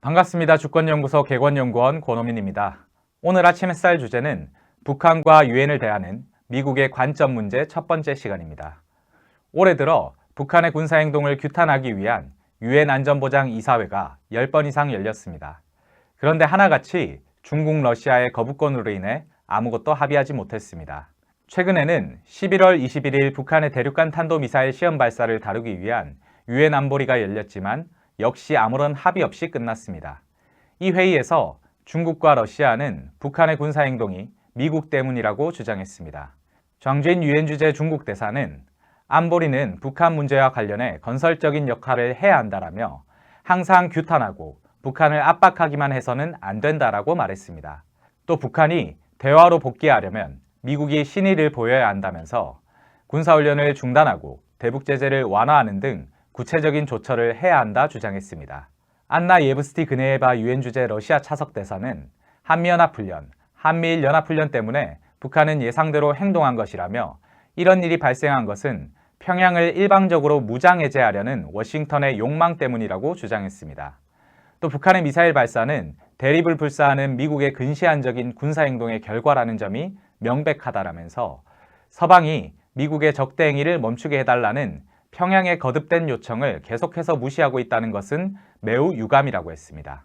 반갑습니다. 주권연구소 개권연구원 권호민입니다. 오늘 아침 햇살 주제는 북한과 유엔을 대하는 미국의 관점 문제 첫 번째 시간입니다. 올해 들어 북한의 군사행동을 규탄하기 위한 유엔 안전보장 이사회가 10번 이상 열렸습니다. 그런데 하나같이 중국, 러시아의 거부권으로 인해 아무것도 합의하지 못했습니다. 최근에는 11월 21일 북한의 대륙간 탄도미사일 시험 발사를 다루기 위한 유엔 안보리가 열렸지만 역시 아무런 합의 없이 끝났습니다. 이 회의에서 중국과 러시아는 북한의 군사행동이 미국 때문이라고 주장했습니다. 장진 유엔 주재 중국 대사는 안보리는 북한 문제와 관련해 건설적인 역할을 해야 한다라며 항상 규탄하고 북한을 압박하기만 해서는 안 된다라고 말했습니다. 또 북한이 대화로 복귀하려면 미국이 신의를 보여야 한다면서 군사훈련을 중단하고 대북 제재를 완화하는 등 구체적인 조처를 해야 한다 주장했습니다. 안나 예브스티 그네에바 유엔 주재 러시아 차석 대사는 한미연합훈련, 한미일연합훈련 때문에 북한은 예상대로 행동한 것이라며 이런 일이 발생한 것은 평양을 일방적으로 무장해제하려는 워싱턴의 욕망 때문이라고 주장했습니다. 또 북한의 미사일 발사는 대립을 불사하는 미국의 근시안적인 군사행동의 결과라는 점이 명백하다라면서 서방이 미국의 적대 행위를 멈추게 해달라는 평양의 거듭된 요청을 계속해서 무시하고 있다는 것은 매우 유감이라고 했습니다.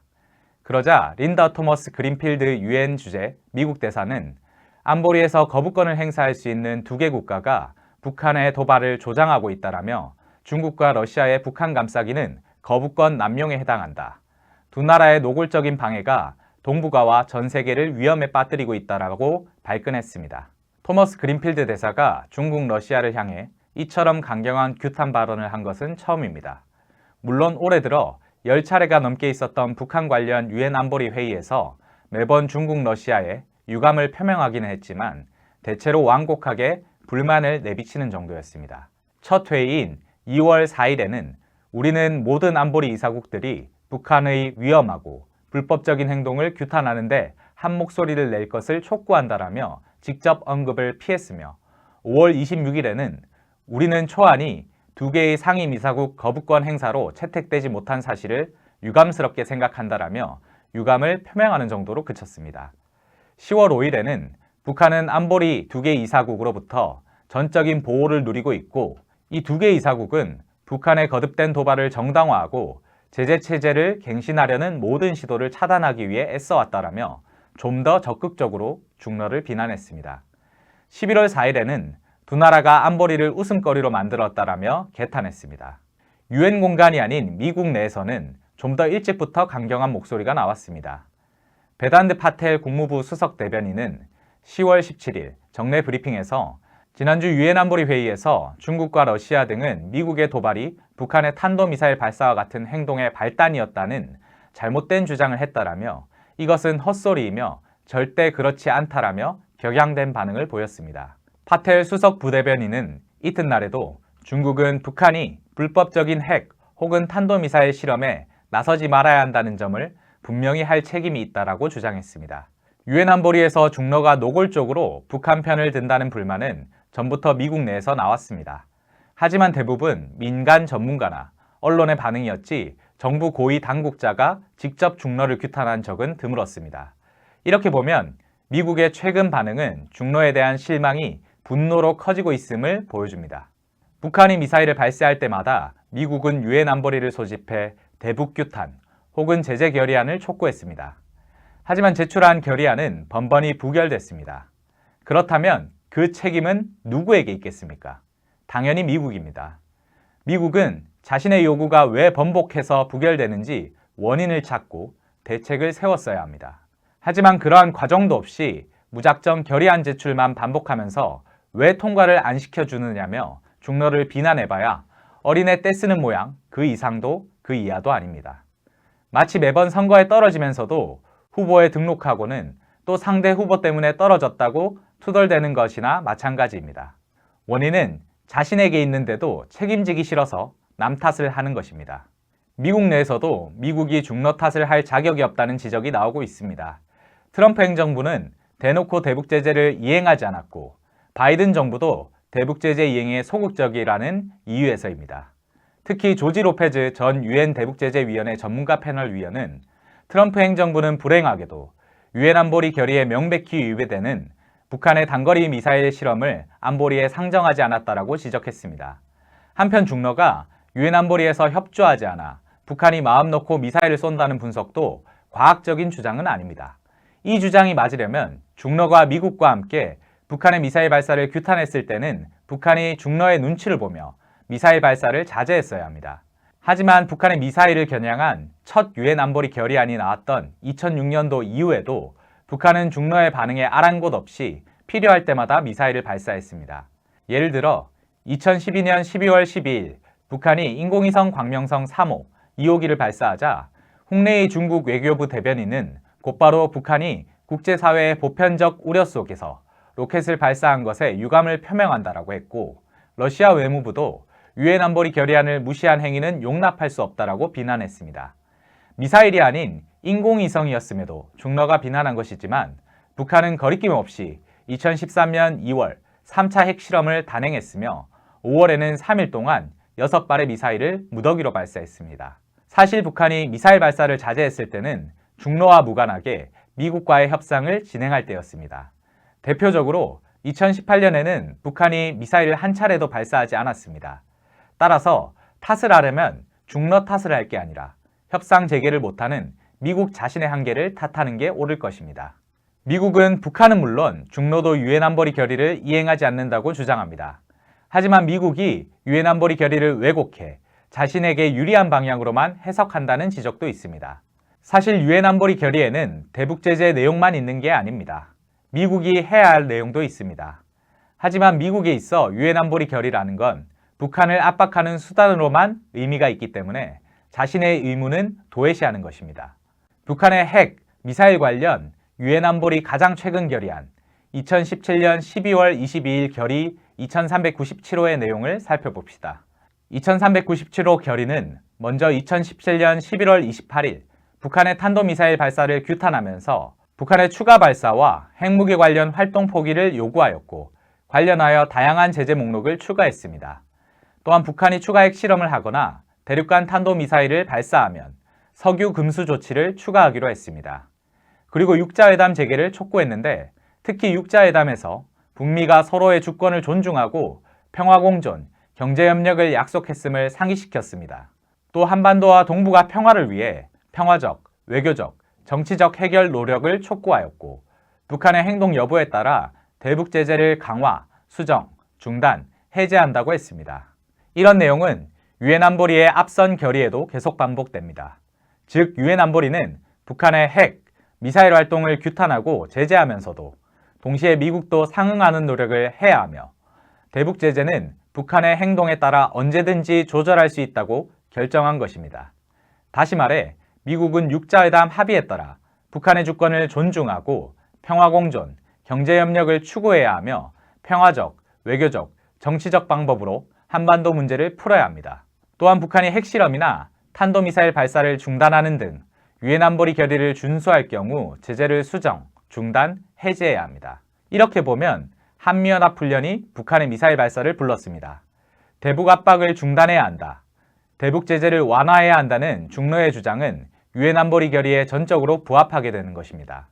그러자 린다 토머스 그린필드 유엔 주재 미국 대사는 안보리에서 거부권을 행사할 수 있는 두 개 국가가 북한의 도발을 조장하고 있다라며 중국과 러시아의 북한 감싸기는 거부권 남용에 해당한다. 두 나라의 노골적인 방해가 동북아와 전 세계를 위험에 빠뜨리고 있다라고 발끈했습니다. 토머스 그린필드 대사가 중국, 러시아를 향해 이처럼 강경한 규탄 발언을 한 것은 처음입니다. 물론 올해 들어 10차례가 넘게 있었던 북한 관련 유엔 안보리 회의에서 매번 중국, 러시아에 유감을 표명하기는 했지만 대체로 완곡하게 불만을 내비치는 정도였습니다. 첫 회의인 2월 4일에는 우리는 모든 안보리 이사국들이 북한의 위험하고 불법적인 행동을 규탄하는데 한 목소리를 낼 것을 촉구한다라며 직접 언급을 피했으며 5월 26일에는 우리는 초안이 두 개의 상임이사국 거부권 행사로 채택되지 못한 사실을 유감스럽게 생각한다라며 유감을 표명하는 정도로 그쳤습니다. 10월 5일에는 북한은 안보리 두 개 이사국으로부터 전적인 보호를 누리고 있고 이 두 개 이사국은 북한의 거듭된 도발을 정당화하고 제재 체제를 갱신하려는 모든 시도를 차단하기 위해 애써왔다라며 좀 더 적극적으로 중러를 비난했습니다. 11월 4일에는 두 나라가 안보리를 웃음거리로 만들었다라며 개탄했습니다. 유엔 공간이 아닌 미국 내에서는 좀 더 일찍부터 강경한 목소리가 나왔습니다. 베단드 파텔 국무부 수석 대변인은 10월 17일 정례 브리핑에서 지난주 유엔 안보리 회의에서 중국과 러시아 등은 미국의 도발이 북한의 탄도미사일 발사와 같은 행동의 발단이었다는 잘못된 주장을 했다라며 이것은 헛소리이며 절대 그렇지 않다라며 격양된 반응을 보였습니다. 파텔 수석 부대변인은 이튿날에도 중국은 북한이 불법적인 핵 혹은 탄도미사일 실험에 나서지 말아야 한다는 점을 분명히 할 책임이 있다라고 주장했습니다. 유엔 안보리에서 중러가 노골적으로 북한 편을 든다는 불만은 전부터 미국 내에서 나왔습니다. 하지만 대부분 민간 전문가나 언론의 반응이었지 정부 고위 당국자가 직접 중러를 규탄한 적은 드물었습니다. 이렇게 보면 미국의 최근 반응은 중러에 대한 실망이 분노로 커지고 있음을 보여줍니다. 북한이 미사일을 발사할 때마다 미국은 유엔 안보리를 소집해 대북 규탄 혹은 제재 결의안을 촉구했습니다. 하지만 제출한 결의안은 번번이 부결됐습니다. 그렇다면 그 책임은 누구에게 있겠습니까? 당연히 미국입니다. 미국은 자신의 요구가 왜 번복해서 부결되는지 원인을 찾고 대책을 세웠어야 합니다. 하지만 그러한 과정도 없이 무작정 결의안 제출만 반복하면서 왜 통과를 안 시켜주느냐며 중러를 비난해봐야 어린애 떼쓰는 모양 그 이상도 그 이하도 아닙니다. 마치 매번 선거에 떨어지면서도 후보에 등록하고는 또 상대 후보 때문에 떨어졌다고 투덜대는 것이나 마찬가지입니다. 원인은 자신에게 있는데도 책임지기 싫어서 남 탓을 하는 것입니다. 미국 내에서도 미국이 중러 탓을 할 자격이 없다는 지적이 나오고 있습니다. 트럼프 행정부는 대놓고 대북 제재를 이행하지 않았고 바이든 정부도 대북 제재 이행에 소극적이라는 이유에서입니다. 특히 조지 로페즈 전 유엔 대북제재위원회 전문가 패널 위원은 트럼프 행정부는 불행하게도 유엔 안보리 결의에 명백히 위배되는 북한의 단거리 미사일 실험을 안보리에 상정하지 않았다라고 지적했습니다. 한편 중러가 유엔 안보리에서 협조하지 않아 북한이 마음 놓고 미사일을 쏜다는 분석도 과학적인 주장은 아닙니다. 이 주장이 맞으려면 중러가 미국과 함께 북한의 미사일 발사를 규탄했을 때는 북한이 중러의 눈치를 보며 미사일 발사를 자제했어야 합니다. 하지만 북한의 미사일을 겨냥한 첫 유엔 안보리 결의안이 나왔던 2006년도 이후에도 북한은 중러의 반응에 아랑곳 없이 필요할 때마다 미사일을 발사했습니다. 예를 들어 2012년 12월 12일 북한이 인공위성 광명성 3호, 2호기를 발사하자 홍레이 중국 외교부 대변인은 곧바로 북한이 국제사회의 보편적 우려 속에서 로켓을 발사한 것에 유감을 표명한다라고 했고, 러시아 외무부도 유엔 안보리 결의안을 무시한 행위는 용납할 수 없다라고 비난했습니다. 미사일이 아닌 인공위성이었음에도 중러가 비난한 것이지만 북한은 거리낌 없이 2013년 2월 3차 핵실험을 단행했으며 5월에는 3일 동안 6발의 미사일을 무더기로 발사했습니다. 사실 북한이 미사일 발사를 자제했을 때는 중러와 무관하게 미국과의 협상을 진행할 때였습니다. 대표적으로 2018년에는 북한이 미사일을 한 차례도 발사하지 않았습니다. 따라서 탓을 하려면 중러 탓을 할 게 아니라 협상 재개를 못하는 미국 자신의 한계를 탓하는 게 옳을 것입니다. 미국은 북한은 물론 중러도 유엔 안보리 결의를 이행하지 않는다고 주장합니다. 하지만 미국이 유엔 안보리 결의를 왜곡해 자신에게 유리한 방향으로만 해석한다는 지적도 있습니다. 사실 유엔 안보리 결의에는 대북 제재 내용만 있는 게 아닙니다. 미국이 해야 할 내용도 있습니다. 하지만 미국에 있어 유엔 안보리 결의라는 건 북한을 압박하는 수단으로만 의미가 있기 때문에 자신의 의무는 도외시하는 것입니다. 북한의 핵, 미사일 관련 유엔 안보리 가장 최근 결의안 2017년 12월 22일 결의 2397호의 내용을 살펴봅시다. 2397호 결의는 먼저 2017년 11월 28일 북한의 탄도미사일 발사를 규탄하면서 북한의 추가 발사와 핵무기 관련 활동 포기를 요구하였고, 관련하여 다양한 제재 목록을 추가했습니다. 또한 북한이 추가 핵실험을 하거나 대륙간 탄도미사일을 발사하면 석유 금수 조치를 추가하기로 했습니다. 그리고 육자회담 재개를 촉구했는데, 특히 육자회담에서 북미가 서로의 주권을 존중하고 평화공존, 경제협력을 약속했음을 상기시켰습니다. 또 한반도와 동북아 평화를 위해 평화적, 외교적, 정치적 해결 노력을 촉구하였고, 북한의 행동 여부에 따라 대북 제재를 강화, 수정, 중단, 해제한다고 했습니다. 이런 내용은 유엔 안보리의 앞선 결의에도 계속 반복됩니다. 즉 유엔 안보리는 북한의 핵, 미사일 활동을 규탄하고 제재하면서도 동시에 미국도 상응하는 노력을 해야 하며, 대북 제재는 북한의 행동에 따라 언제든지 조절할 수 있다고 결정한 것입니다. 다시 말해 미국은 육자회담 합의에 따라 북한의 주권을 존중하고 평화공존, 경제협력을 추구해야 하며 평화적, 외교적, 정치적 방법으로 한반도 문제를 풀어야 합니다. 또한 북한이 핵실험이나 탄도미사일 발사를 중단하는 등 유엔 안보리 결의를 준수할 경우 제재를 수정, 중단, 해제해야 합니다. 이렇게 보면 한미연합훈련이 북한의 미사일 발사를 불렀습니다. 대북 압박을 중단해야 한다. 대북 제재를 완화해야 한다는 중러의 주장은 유엔 안보리 결의에 전적으로 부합하게 되는 것입니다.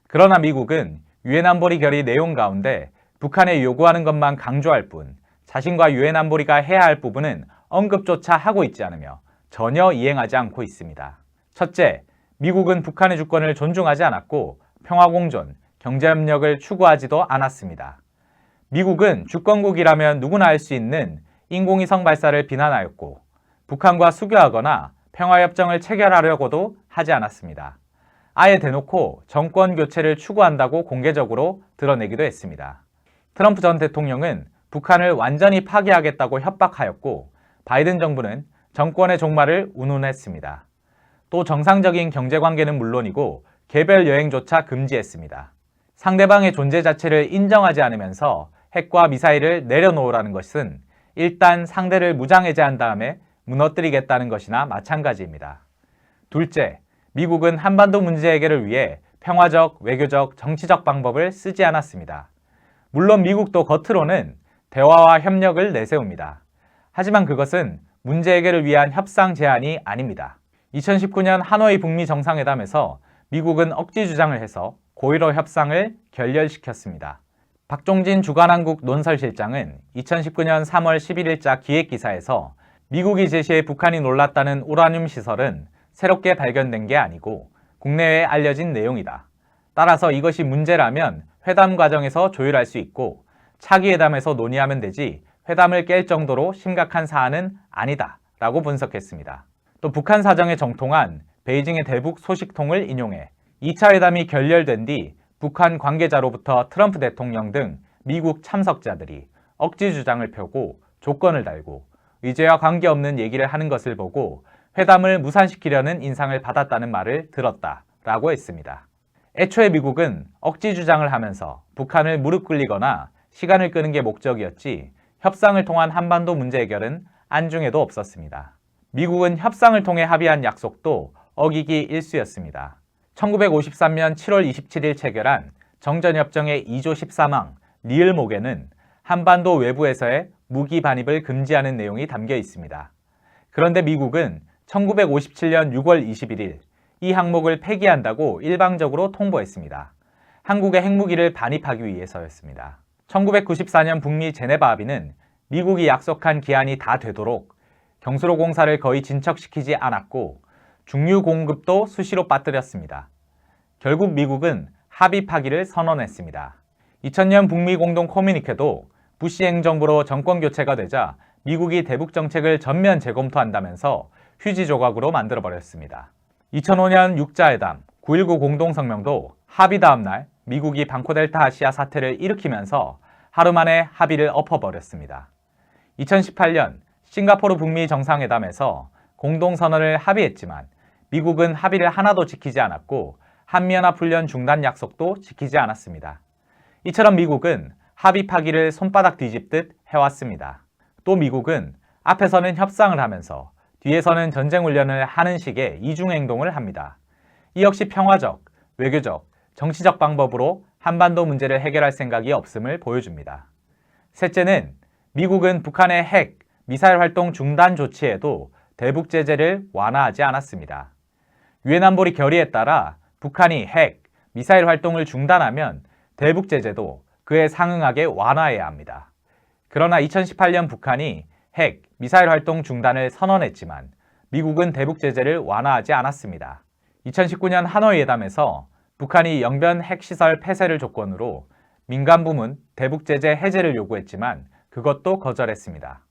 그러나 미국은 유엔 안보리 결의 내용 가운데 북한에 요구하는 것만 강조할 뿐 자신과 유엔 안보리가 해야 할 부분은 언급조차 하고 있지 않으며 전혀 이행하지 않고 있습니다. 첫째, 미국은 북한의 주권을 존중하지 않았고 평화공존, 경제협력을 추구하지도 않았습니다. 미국은 주권국이라면 누구나 할 수 있는 인공위성 발사를 비난하였고, 북한과 수교하거나 평화협정을 체결하려고도 하지 않았습니다. 아예 대놓고 정권 교체를 추구한다고 공개적으로 드러내기도 했습니다. 트럼프 전 대통령은 북한을 완전히 파괴하겠다고 협박하였고, 바이든 정부는 정권의 종말을 운운했습니다. 또 정상적인 경제관계는 물론이고 개별 여행조차 금지했습니다. 상대방의 존재 자체를 인정하지 않으면서 핵과 미사일을 내려놓으라는 것은 일단 상대를 무장해제한 다음에 무너뜨리겠다는 것이나 마찬가지입니다. 둘째, 미국은 한반도 문제 해결을 위해 평화적, 외교적, 정치적 방법을 쓰지 않았습니다. 물론 미국도 겉으로는 대화와 협력을 내세웁니다. 하지만 그것은 문제 해결을 위한 협상 제안이 아닙니다. 2019년 하노이 북미 정상회담에서 미국은 억지 주장을 해서 고의로 협상을 결렬시켰습니다. 박종진 주간한국 논설실장은 2019년 3월 11일자 기획기사에서 미국이 제시해 북한이 놀랐다는 우라늄 시설은 새롭게 발견된 게 아니고 국내에 알려진 내용이다. 따라서 이것이 문제라면 회담 과정에서 조율할 수 있고 차기 회담에서 논의하면 되지 회담을 깰 정도로 심각한 사안은 아니다 라고 분석했습니다. 또 북한 사정에 정통한 베이징의 대북 소식통을 인용해 2차 회담이 결렬된 뒤 북한 관계자로부터 트럼프 대통령 등 미국 참석자들이 억지 주장을 펴고 조건을 달고 의제와 관계없는 얘기를 하는 것을 보고 회담을 무산시키려는 인상을 받았다는 말을 들었다라고 했습니다. 애초에 미국은 억지 주장을 하면서 북한을 무릎 꿇리거나 시간을 끄는 게 목적이었지 협상을 통한 한반도 문제 해결은 안중에도 없었습니다. 미국은 협상을 통해 합의한 약속도 어기기 일쑤였습니다. 1953년 7월 27일 체결한 정전협정의 2조 13항 리을목에는 한반도 외부에서의 무기 반입을 금지하는 내용이 담겨 있습니다. 그런데 미국은 1957년 6월 21일 이 항목을 폐기한다고 일방적으로 통보했습니다. 한국의 핵무기를 반입하기 위해서였습니다. 1994년 북미 제네바 합의는 미국이 약속한 기한이 다 되도록 경수로 공사를 거의 진척시키지 않았고 중유 공급도 수시로 빠뜨렸습니다. 결국 미국은 합의 파기를 선언했습니다. 2000년 북미 공동 커뮤니케도 부시 행정부로 정권 교체가 되자 미국이 대북 정책을 전면 재검토한다면서 휴지 조각으로 만들어버렸습니다. 2005년 6자회담 9.19 공동성명도 합의 다음 날 미국이 방코델타 아시아 사태를 일으키면서 하루 만에 합의를 엎어버렸습니다. 2018년 싱가포르 북미 정상회담에서 공동선언을 합의했지만 미국은 합의를 하나도 지키지 않았고 한미연합훈련 중단 약속도 지키지 않았습니다. 이처럼 미국은 합의 파기를 손바닥 뒤집듯 해왔습니다. 또 미국은 앞에서는 협상을 하면서 뒤에서는 전쟁훈련을 하는 식의 이중행동을 합니다. 이 역시 평화적, 외교적, 정치적 방법으로 한반도 문제를 해결할 생각이 없음을 보여줍니다. 셋째는 미국은 북한의 핵, 미사일 활동 중단 조치에도 대북 제재를 완화하지 않았습니다. 유엔 안보리 결의에 따라 북한이 핵, 미사일 활동을 중단하면 대북 제재도 그에 상응하게 완화해야 합니다. 그러나 2018년 북한이 핵, 미사일 활동 중단을 선언했지만 미국은 대북 제재를 완화하지 않았습니다. 2019년 하노이 회담에서 북한이 영변 핵시설 폐쇄를 조건으로 민간 부문 대북 제재 해제를 요구했지만 그것도 거절했습니다.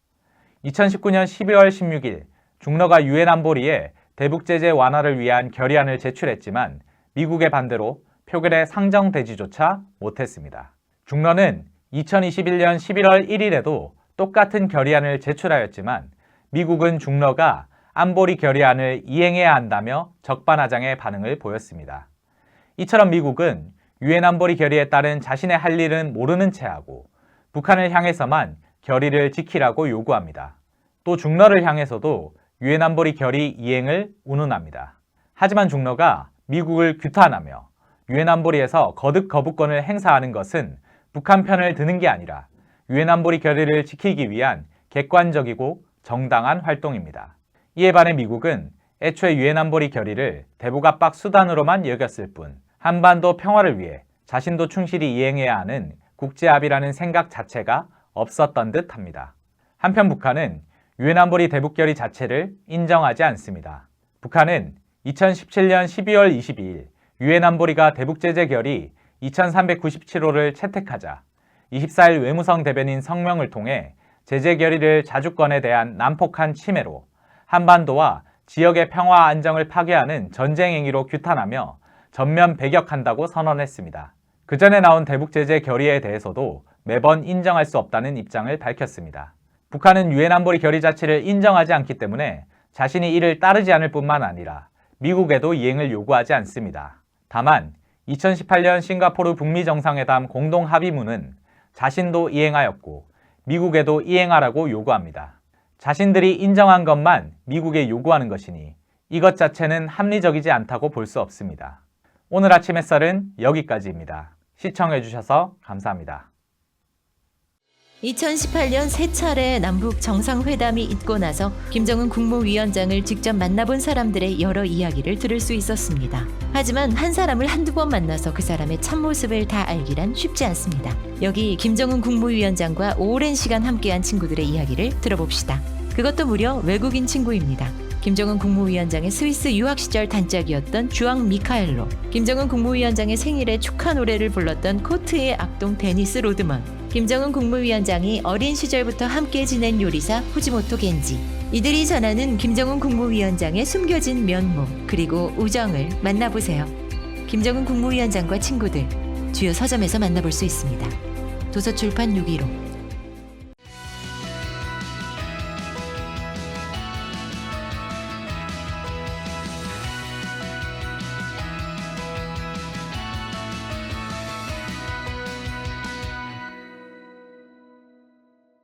2019년 12월 16일 중러가 유엔 안보리에 대북 제재 완화를 위한 결의안을 제출했지만 미국의 반대로 표결에 상정되지조차 못했습니다. 중러는 2021년 11월 1일에도 똑같은 결의안을 제출하였지만 미국은 중러가 안보리 결의안을 이행해야 한다며 적반하장의 반응을 보였습니다. 이처럼 미국은 유엔 안보리 결의에 따른 자신의 할 일은 모르는 채하고 북한을 향해서만 결의를 지키라고 요구합니다. 또 중러를 향해서도 유엔 안보리 결의 이행을 운운합니다. 하지만 중러가 미국을 규탄하며 유엔 안보리에서 거듭 거부권을 행사하는 것은 북한 편을 드는 게 아니라 유엔 안보리 결의를 지키기 위한 객관적이고 정당한 활동입니다. 이에 반해 미국은 애초에 유엔 안보리 결의를 대북 압박 수단으로만 여겼을 뿐 한반도 평화를 위해 자신도 충실히 이행해야 하는 국제합의라는 생각 자체가 없었던 듯 합니다. 한편 북한은 유엔 안보리 대북 결의 자체를 인정하지 않습니다. 북한은 2017년 12월 22일 유엔 안보리가 대북 제재 결의 2397호를 채택하자 24일 외무성 대변인 성명을 통해 제재 결의를 자주권에 대한 난폭한 침해로 한반도와 지역의 평화 안정을 파괴하는 전쟁 행위로 규탄하며 전면 배격한다고 선언했습니다. 그 전에 나온 대북 제재 결의에 대해서도 매번 인정할 수 없다는 입장을 밝혔습니다. 북한은 유엔 안보리 결의 자체를 인정하지 않기 때문에 자신이 이를 따르지 않을 뿐만 아니라 미국에도 이행을 요구하지 않습니다. 다만 2018년 싱가포르 북미 정상회담 공동 합의문은 자신도 이행하였고 미국에도 이행하라고 요구합니다. 자신들이 인정한 것만 미국에 요구하는 것이니 이것 자체는 합리적이지 않다고 볼 수 없습니다. 오늘 아침 햇살은 여기까지입니다. 시청해주셔서 감사합니다. 2018년 세 차례 남북 정상회담이 있고 나서 김정은 국무위원장을 직접 만나본 사람들의 여러 이야기를 들을 수 있었습니다. 하지만 한 사람을 한두 번 만나서 그 사람의 참모습을 다 알기란 쉽지 않습니다. 여기 김정은 국무위원장과 오랜 시간 함께한 친구들의 이야기를 들어봅시다. 그것도 무려 외국인 친구입니다. 김정은 국무위원장의 스위스 유학 시절 단짝이었던 주앙 미카엘로, 김정은 국무위원장의 생일에 축하 노래를 불렀던 코트의 악동 데니스 로드먼, 김정은 국무위원장이 어린 시절부터 함께 지낸 요리사 후지모토 겐지, 이들이 전하는 김정은 국무위원장의 숨겨진 면모 그리고 우정을 만나보세요. 김정은 국무위원장과 친구들, 주요 서점에서 만나볼 수 있습니다. 도서출판 615